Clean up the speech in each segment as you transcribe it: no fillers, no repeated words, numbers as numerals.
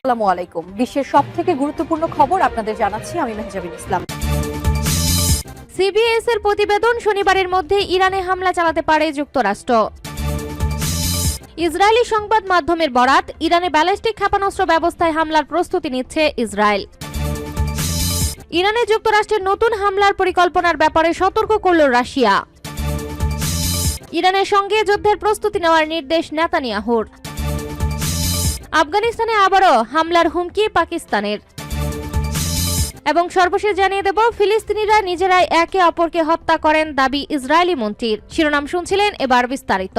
আসসালামু আলাইকুম। বিশ্বের সবথেকে গুরুত্বপূর্ণ খবর আপনাদের জানাচ্ছি আমি মেহজাবিন ইসলাম। সিবিএস এর প্রতিবেদন, শনিবারের মধ্যে ইরানে হামলা চালাতে পারে যুক্তরাষ্ট্র। ইসরায়েলি সংবাদ মাধ্যমের বরাত, ইরানে ব্যালিস্টিক ক্ষেপণাস্ত্র ব্যবস্থায় হামলার প্রস্তুতি নিচ্ছে ইসরায়েল। ইরানে যুক্তরাষ্ট্রের নতুন হামলার পরিকল্পনার ব্যাপারে সতর্ক করল রাশিয়া। ইরানের সঙ্গে যুদ্ধের প্রস্তুতি নেওয়ার নির্দেশ নেতানিয়াহুর। আফগানিস্তানে আবারও হামলার হুমকি পাকিস্তানের। এবং সর্বশেষ জানিয়ে দেব, ফিলিস্তিনিরা নিজেরাই একে অপরকে হত্যা করেন দাবি ইসরায়েলি মন্ত্রীর। শিরোনাম শুনছিলেন, এবার বিস্তারিত।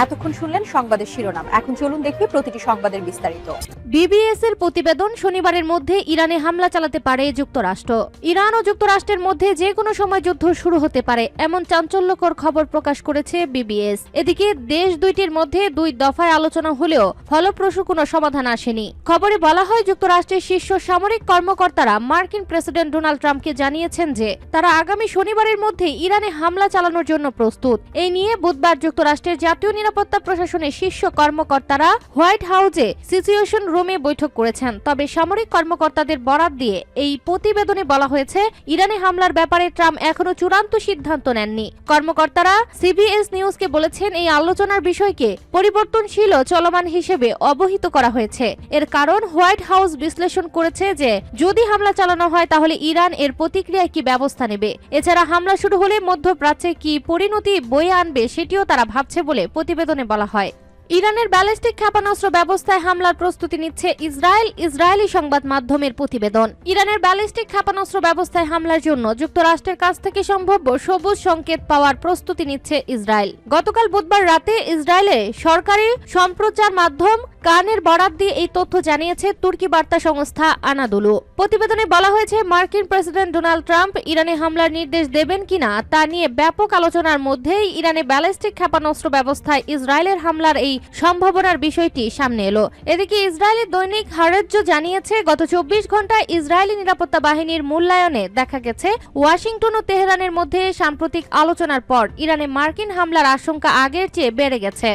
এতক্ষণ শুনলেন সংবাদের শিরোনাম, এখন চলুন দেখি প্রতিটি সংবাদের বিস্তারিত। বিবিএস এর প্রতিবেদন, শনিবারের মধ্যে ইরানে হামলা চালাতে পারে যুক্তরাষ্ট্র। ইরান ও যুক্তরাষ্ট্রের মধ্যে যে কোনো সময় যুদ্ধ শুরু হতে পারে, এমন চাঞ্চল্যকর খবর প্রকাশ করেছে বিবিএস। এদিকে দেশ দুইটির মধ্যে দুই দফায় আলোচনা হলেও ফলপ্রসূ কোনো সমাধান আসেনি। খবরে বলা হয়, যুক্তরাষ্ট্রের শীর্ষ সামরিক কর্মকর্তারা মার্কিন প্রেসিডেন্ট ডোনাল্ড ট্রাম্পকে জানিয়েছেন যে তারা আগামী শনিবারের মধ্যে ইরানে হামলা চালানোর জন্য প্রস্তুত। এই নিয়ে বুধবার যুক্তরাষ্ট্রের জাতীয় নিরাপত্তা প্রশাসনের শীর্ষ কর্মকর্তারা হোয়াইট হাউসে সিচুয়েশন রুমে বৈঠক করেছেন। তবে সামরিক কর্মকর্তাদের বরাত দিয়ে এই প্রতিবেদনে বলা হয়েছে, ইরানে হামলার ব্যাপারে ট্রাম্প এখনো চূড়ান্ত সিদ্ধান্ত নেননি। কর্মকর্তারা সিবিএস নিউজকে বলেছেন, এই আলোচনার বিষয়কে পরিবর্তনশীল ও চলমান হিসেবে অবহিত করা হয়েছে। এর কারণ হোয়াইট হাউস বিশ্লেষণ করেছে যে যদি হামলা চালানো হয় তাহলে ইরান এর প্রতিক্রিয়ায় কি ব্যবস্থা নেবে। এছাড়া হামলা শুরু হলে মধ্যপ্রাচ্যে কি পরিণতি বয়ে আনবে সেটিও তারা ভাবছে বলে প্রতিবেদনে বলা হয়। ইরানের ব্যালিস্টিক ক্ষেপণাস্ত্র ব্যবস্থায় হামলার প্রস্তুতি নিচ্ছে ইসরায়েল। ইসরায়েলি সংবাদ মাধ্যমের প্রতিবেদন, ইরানের ব্যালিস্টিক ক্ষেপণাস্ত্র ব্যবস্থায় হামলার জন্য যুক্তরাষ্ট্রের কাছ থেকে সম্ভাব্য সবুজ সংকেত পাওয়ার প্রস্তুতি নিচ্ছে ইসরায়েল। গতকাল বুধবার রাতে ইসরায়েলের সরকারি সম্প্রচার মাধ্যম কানের বরাত দিয়ে এই তথ্য জানিয়েছে তুর্কি বার্তা সংস্থা আনাদোলু। প্রতিবেদনে বলা হয়েছে, মার্কিন প্রেসিডেন্ট ডোনাল্ড ট্রাম্প ইরানে হামলার নির্দেশ দেবেন কিনা তা নিয়ে ব্যাপক আলোচনার মধ্যেই ইরানে ব্যালিস্টিক ক্ষেপণাস্ত্র ব্যবস্থায় ইসরায়েলের হামলার এই সম্ভাবনার বিষয়টি সামনে এলো। এদিকে ইসরায়েলি দৈনিক হারেজ্জ জানিয়েছে, গত 24 ঘন্টায় ইসরায়েলি নিরাপত্তা বাহিনীর মূল্যায়নে দেখা গেছে ওয়াশিংটন ও তেহরানের মধ্যে সাম্প্রতিক আলোচনার পর ইরানে মার্কিন হামলার আশঙ্কা আগের চেয়ে বেড়ে গেছে।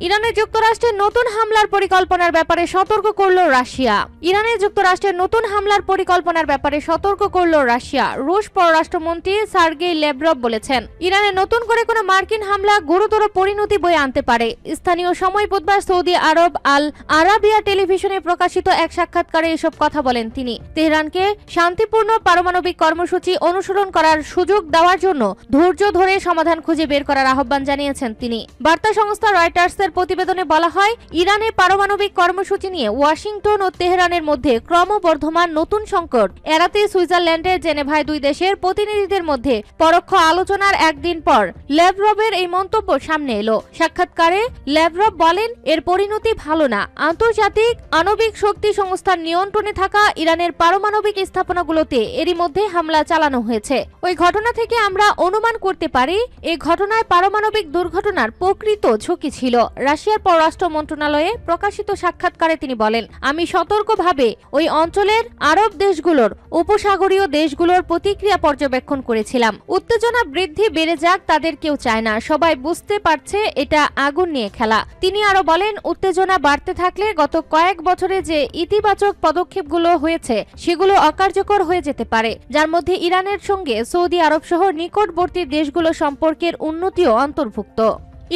ইরানে যুক্তরাষ্ট্রের নতুন হামলার পরিকল্পনার ব্যাপারে সতর্ক করল রাশিয়া। ইরানে যুক্তরাষ্ট্রের নতুন হামলার পরিকল্পনার ব্যাপারে সতর্ক করল রাশিয়া। রুশ পররাষ্ট্রমন্ত্রী সার্গেই লেভরভ বলেছেন, ইরানে নতুন করে কোনো মার্কিন হামলা গুরুতর পরিণতি বয়ে আনতে পারে। স্থানীয় সময় বুধবার সৌদি আরব আল আরাবিয়া টেলিভিশনে প্রকাশিত এক সাক্ষাৎকারে এসব কথা বলেন তিনি। তেহরানকে শান্তিপূর্ণ পারমাণবিক কর্মসূচি অনুসরণ করার সুযোগ দেওয়ার জন্য ধৈর্য ধরে সমাধান খুঁজে বের করার আহ্বান জানিয়েছেন তিনি। বার্তা সংস্থা রয়টার্স প্রতিবেদনে বলা হয়, ইরানের পারমাণবিক কর্মসূচি নিয়ে ওয়াশিংটন ও তেহরানের মধ্যে ক্রমবর্ধমান নতুন সংকট এড়াতে সুইজারল্যান্ডের জেনেভায় দুই দেশের প্রতিনিধিদের মধ্যে পরোক্ষ আলোচনার একদিন পর লেভরভের এই মন্তব্য সামনে এলো। সাক্ষাৎকারে লেভরভ বলেন, এর পরিণতি ভালো না। আন্তর্জাতিক আণবিক শক্তি সংস্থার নিয়ন্ত্রণে থাকা ইরানের পারমাণবিক স্থাপনাগুলোতে এরই মধ্যে হামলা চালানো হয়েছে। ওই ঘটনা থেকে আমরা অনুমান করতে পারি এই ঘটনায় পারমাণবিক দুর্ঘটনার প্রকৃত ঝুঁকি ছিল। রাশিয়ার পররাষ্ট্র মন্ত্রণালয়ে প্রকাশিত সাক্ষাৎকারে তিনি বলেন, আমি সতর্কভাবে ওই অঞ্চলের আরব দেশগুলোর উপসাগরীয় দেশগুলোর প্রতিক্রিয়া পর্যবেক্ষণ করেছিলাম। উত্তেজনা বৃদ্ধি বেড়ে যাক তাদের কেউ চায় না, সবাই বুঝতে পারছে এটা আগুন নিয়ে খেলা। তিনি আরো বলেন, উত্তেজনা বাড়তে থাকলে গত কয়েক বছরে যে ইতিবাচক পদক্ষেপগুলো হয়েছে সেগুলো অকার্যকর হয়ে যেতে পারে, যার মধ্যে ইরানের সঙ্গে সৌদি আরব সহ নিকটবর্তী দেশগুলো সম্পর্কের উন্নতিও অন্তর্ভুক্ত।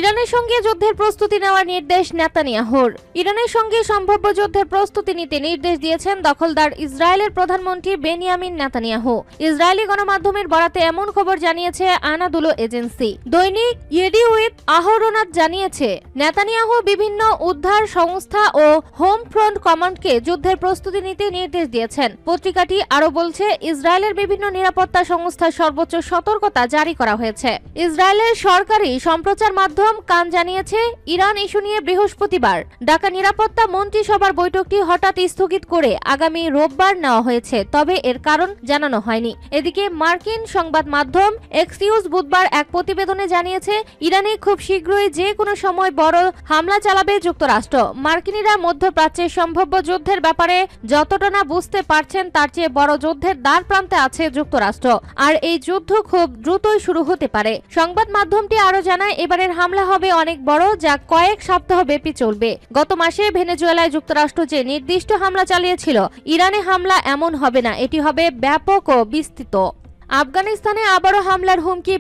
ইরানের সঙ্গে যুদ্ধের প্রস্তুতি নেওয়ার নির্দেশ নেতানিয়াহুর। ইরানের সঙ্গে সম্ভাব্য যুদ্ধের প্রস্তুতি নিতে নির্দেশ দিয়েছেন দখলদার ইসরায়েলের প্রধানমন্ত্রী বেনিয়ামিন নেতানিয়াহু। ইসরায়েলি গণমাধ্যমের বরাতে এমন খবর জানিয়েছে আনাদোলু এজেন্সি। দৈনিক ইয়েডিউইথ আহরোনাত জানিয়েছে, নেতানিয়াহু বিভিন্ন উদ্ধার সংস্থা ও হোম ফ্রন্ট কমান্ডকে যুদ্ধের প্রস্তুতি নিতে নির্দেশ দিয়েছেন। পত্রিকাটি আরো বলছে, ইসরায়েলের বিভিন্ন নিরাপত্তা সংস্থার সর্বোচ্চ সতর্কতা জারি করা হয়েছে। ইসরায়েলের সরকারি সম্প্রচার মাধ্যম কান জানিয়েছে, ইরান ইস্যু নিয়ে বৃহস্পতিবার ঢাকা নিরাপত্তা মন্ত্রিসভার বৈঠকটি হঠাৎ স্থগিত করে আগামী রোববার নেওয়া হয়েছে, তবে এর কারণ জানানো হয়নি। এদিকে মার্কিন সংবাদ মাধ্যম এক্সিউজ বুধবার এক প্রতিবেদনে জানিয়েছে, ইরানে খুব শীঘ্রই যে কোনো সময় বড় হামলা চালাবে যুক্তরাষ্ট্র। মার্কিনিরা মধ্যপ্রাচ্যের সম্ভাব্য যুদ্ধের ব্যাপারে যতটা না বুঝতে পারছেন তার চেয়ে বড় যুদ্ধের দ্বার প্রান্তে আছে যুক্তরাষ্ট্র, আর এই যুদ্ধ খুব দ্রুতই শুরু হতে পারে। সংবাদ মাধ্যমটি আরো জানায়, এবারের হামলা হবে অনেক বড়, যা কয়েক সপ্তাহ ব্যাপী চলবে। গত মাসে ভেনেজুয়েলায় যুক্তরাষ্ট্র যে নির্দিষ্ট হামলা চালিয়েছিল, ইরানে হামলা এমন হবে না, এটি হবে ব্যাপক ও বিস্তৃত। আফগানিস্তানে আবারও হামলার হুমকি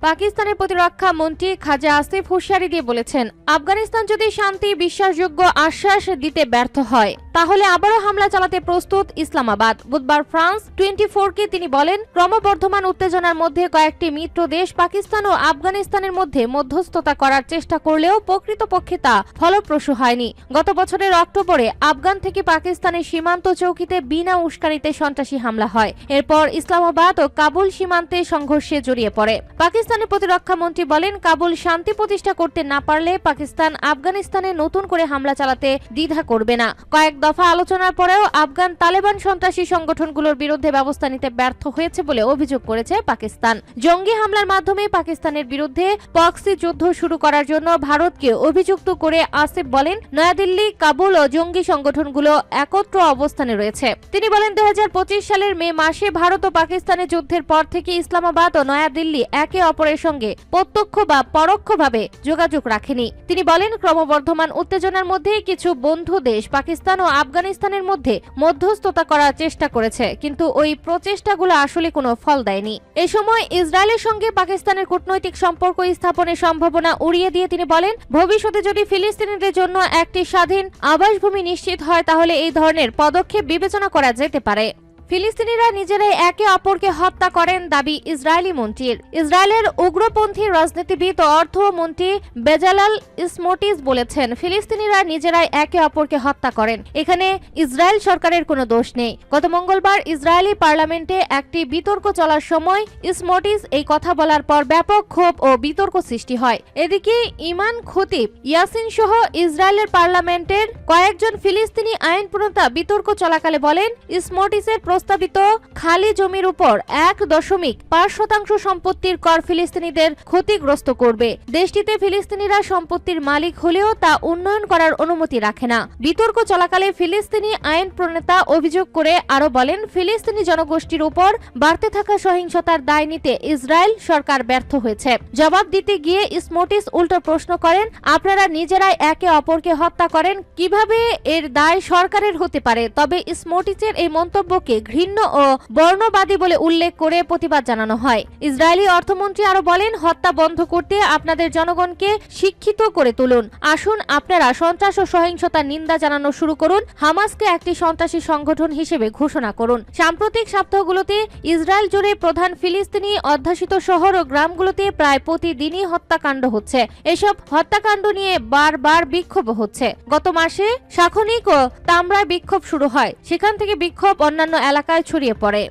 পাকিস্তানের প্রতিরক্ষা মন্ত্রী খাজা আসিফ হুঁশিয়ারি দিয়ে বলেছেন, আফগানিস্তান যদি শান্তি বিশ্বাসযোগ্য আশ্বাস দিতে ব্যর্থ হয় তাহলে আবারও হামলা চালাতে প্রস্তুত ইসলামাবাদ। বুধবার ফ্রান্স 24-কে তিনি বলেন, ক্রমবর্ধমান উত্তেজনার মধ্যে কয়েকটি মিত্র দেশ পাকিস্তান ও আফগানিস্তানের মধ্যে মধ্যস্থতা করার চেষ্টা করলেও প্রকৃতপক্ষে তা ফলপ্রসূ হয়নি। গত বছরের অক্টোবরে আফগান থেকে পাকিস্তানের সীমান্ত চৌকিতে বিনা উস্কানিতে সন্ত্রাসী হামলা হয়। এরপর ইসলামাবাদ ও কাবুল সীমান্তে সংঘর্ষে জড়িয়ে পড়ে। পাকিস্তানের প্রতিরক্ষা মন্ত্রী বলেন, কাবুল শান্তি প্রতিষ্ঠা করতে না পারলে পাকিস্তান আফগানিস্তানে নতুন করে হামলা চালাতে দ্বিধা করবে না। কয়েক দফা আলোচনার পরেও আফগান তালেবান সন্ত্রাসী সংগঠনগুলোর বিরুদ্ধে ব্যবস্থা নিতে ব্যর্থ হয়েছে বলে অভিযোগ করেছে পাকিস্তান। জঙ্গি হামলার মাধ্যমে পাকিস্তানের বিরুদ্ধে প্রক্সি যুদ্ধ শুরু করার জন্য ভারতকে অভিযুক্ত করে আসিফ বলেন, নয়াদিল্লি, কাবুল ও জঙ্গি সংগঠনগুলো একত্র অবস্থানে রয়েছে। তিনি বলেন, 2025 সালের মে মাসে ভারত ও পাকিস্তানের যুদ্ধের পর থেকে ইসলামাবাদ ও নয়াদিল্লি একে অপরের সঙ্গে প্রত্যক্ষ বা পরোক্ষভাবে যোগাযোগ রাখেনি। তিনি বলেন, ক্রমবর্ধমান উত্তেজনার মধ্যে কিছু বন্ধু দেশ পাকিস্তান ও আফগানিস্তানের মধ্যে মধ্যস্থতা করার চেষ্টা করেছে, কিন্তু ওই প্রচেষ্টাগুলো আসলে কোনো ফল দেয়নি। এ সময় ইসরায়েলের সঙ্গে পাকিস্তানের কূটনৈতিক সম্পর্ক স্থাপনের সম্ভাবনা উড়িয়ে দিয়ে তিনি বলেন, ভবিষ্যতে যদি ফিলিস্তিনিদের জন্য একটি স্বাধীন আবাসভূমি নিশ্চিত হয় তাহলে এই ধরনের পদক্ষেপ বিবেচনা করা যেতে পারে। ফিলিস্তিনিরা নিজেরাই একে অপরকে হত্যা করেন, দাবি ইসরায়েলি মন্ত্রীর। ইসরায়েলের উগ্রপন্থী রাজনীতিবিদ ও অর্থমন্ত্রী বেজালাল স্মোটিস বলেছেন, ফিলিস্তিনিরা নিজেরাই একে অপরকে হত্যা করেন, এখানে ইসরায়েল সরকারের কোনো দোষ নেই। গত মঙ্গলবার ইসরায়েলি পার্লামেন্টে একটি বিতর্ক চলার সময় স্মোটিস এই কথা বলার পর ব্যাপক ক্ষোভ ও বিতর্ক সৃষ্টি হয়। এদিকে ইমান খতিব ইয়াসিন সহ ইসরায়েলের পার্লামেন্টের কয়েকজন ফিলিস্তিনি আইন প্রণেতা বিতর্ক চলাকালে বলেন, স্মোটিসের প্রস্তাবিত খালি জমির উপর 1.5% সম্পত্তির কর ফিলিস্তিনিদের ক্ষতিগ্রস্ত করবে। দেশটিতে ফিলিস্তিনিরা সম্পত্তির মালিক হলেও তা উন্নয়ন করার অনুমতি রাখে না। বিতর্ক চলাকালে ফিলিস্তিনি আইন প্রণেতা অভিযোগ করে আরো বলেন, ফিলিস্তিনি জনগোষ্ঠীর উপর বাড়তে থাকা সহিংসতার দায় নিতে ইসরায়েল সরকার ব্যর্থ হয়েছে। জবাব দিতে গিয়ে স্মোটিস উল্টো প্রশ্ন করেন, আপনারা নিজেরাই একে অপরকে হত্যা করেন, কিভাবে এর দায় সরকারের হতে পারে? তবে স্মোটিসের এই মন্তব্যকে ঘৃণ্য ও বর্ণবাদী বলে উল্লেখ করে প্রতিবাদ জানানো হয়। ইসরায়েলি অর্থমন্ত্রী আরো বলেন, হত্যা বন্ধ করতে আপনাদের জনগণকে শিক্ষিত করে তুলুন। আসুন আপনারা সন্ত্রাস ও সহিংসতার নিন্দা জানানো শুরু করুন, হামাসকে একটি সন্ত্রাসী সংগঠন হিসেবে ঘোষণা করুন। সাম্প্রতিক সপ্তাহগুলোতে ইসরায়েল জুড়ে প্রধান ফিলিস্তিনি অধ্যাসিত শহর ও গ্রামগুলোতে প্রায় প্রতিদিনই হত্যাকাণ্ড হচ্ছে। এসব হত্যাকাণ্ড নিয়ে বারবার বিক্ষোভ হচ্ছে। গত মাসে শাখনিক ও তামরায় বিক্ষোভ শুরু হয়, সেখান থেকে বিক্ষোভ অন্যান্য এলাকায় ছড়িয়ে পড়ে।